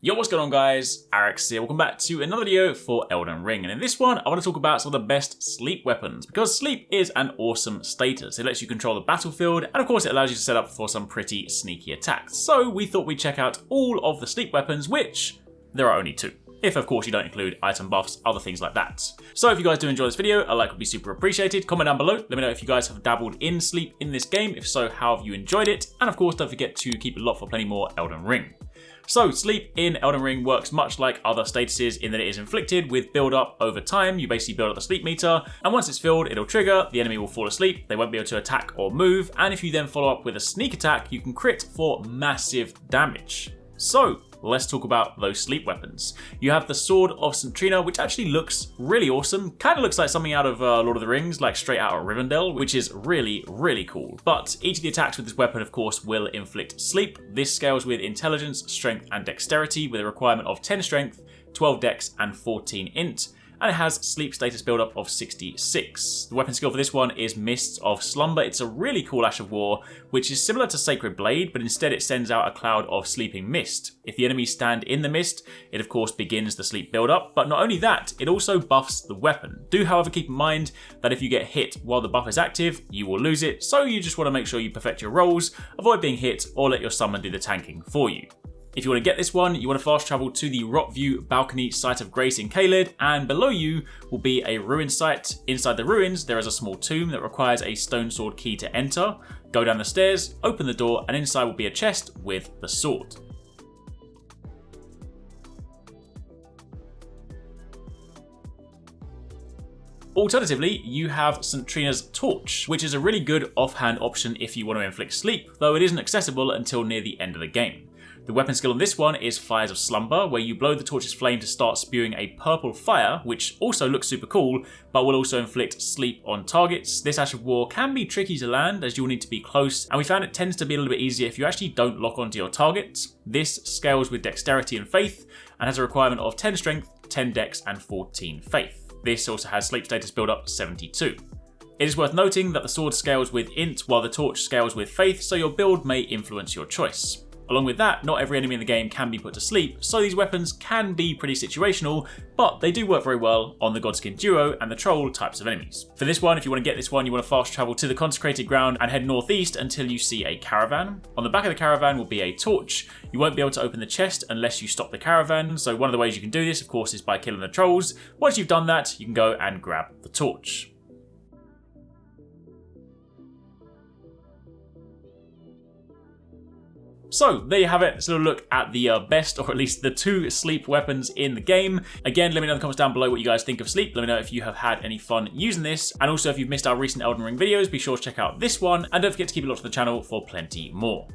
Yo, what's going on guys? HyperX here. Welcome back to another video for Elden Ring. And in this one, I want to talk about some of the best sleep weapons because sleep is an awesome status. It lets you control the battlefield and of course it allows you to set up for some pretty sneaky attacks. So we thought we'd check out all of the sleep weapons, which there are only two. If of course you don't include item buffs, other things like that. So if you guys do enjoy this video, a like would be super appreciated. Comment down below, let me know if you guys have dabbled in sleep in this game. If so, how have you enjoyed it? And of course don't forget to keep it locked for plenty more Elden Ring. So sleep in Elden Ring works much like other statuses in that it is inflicted with build up over time. You basically build up the sleep meter and once it's filled, it'll trigger, the enemy will fall asleep, they won't be able to attack or move, and if you then follow up with a sneak attack, you can crit for massive damage. So let's talk about those sleep weapons. You have the Sword of St. Trina, which actually looks really awesome. Kind of looks like something out of Lord of the Rings, like straight out of Rivendell, which is really, really cool. But each of the attacks with this weapon, of course, will inflict sleep. This scales with intelligence, strength, and dexterity with a requirement of 10 strength, 12 dex, and 14 int. And it has sleep status buildup of 66. The weapon skill for this one is Mists of Slumber. It's a really cool Ash of War, which is similar to Sacred Blade, but instead it sends out a cloud of sleeping mist. If the enemies stand in the mist, it of course begins the sleep buildup, but not only that, it also buffs the weapon. Do however keep in mind that if you get hit while the buff is active, you will lose it, so you just want to make sure you perfect your rolls, avoid being hit, or let your summon do the tanking for you. If you want to get this one, you want to fast travel to the Rockview Balcony Site of Grace in Caelid, and below you will be a ruin site. Inside the ruins, there is a small tomb that requires a stone sword key to enter. Go down the stairs, open the door, and inside will be a chest with the sword. Alternatively, you have St. Trina's Torch, which is a really good offhand option if you want to inflict sleep, though it isn't accessible until near the end of the game. The weapon skill on this one is Fires of Slumber, where you blow the torch's flame to start spewing a purple fire, which also looks super cool, but will also inflict sleep on targets. This Ash of War can be tricky to land as you'll need to be close, and we found it tends to be a little bit easier if you actually don't lock onto your target. This scales with dexterity and faith, and has a requirement of 10 strength, 10 dex, and 14 faith. This also has sleep status build up 72. It is worth noting that the sword scales with int while the torch scales with faith, so your build may influence your choice. Along with that, not every enemy in the game can be put to sleep, so these weapons can be pretty situational, but they do work very well on the Godskin duo and the troll types of enemies. For this one, if you want to get this one, you want to fast travel to the consecrated ground and head northeast until you see a caravan. On the back of the caravan will be a torch. You won't be able to open the chest unless you stop the caravan, so one of the ways you can do this, of course, is by killing the trolls. Once you've done that, you can go and grab the torch. So there you have it, let's have a look at the best, or at least the two sleep weapons in the game. Again, let me know in the comments down below what you guys think of sleep. Let me know if you have had any fun using this. And also if you've missed our recent Elden Ring videos, be sure to check out this one. And don't forget to keep it locked to the channel for plenty more.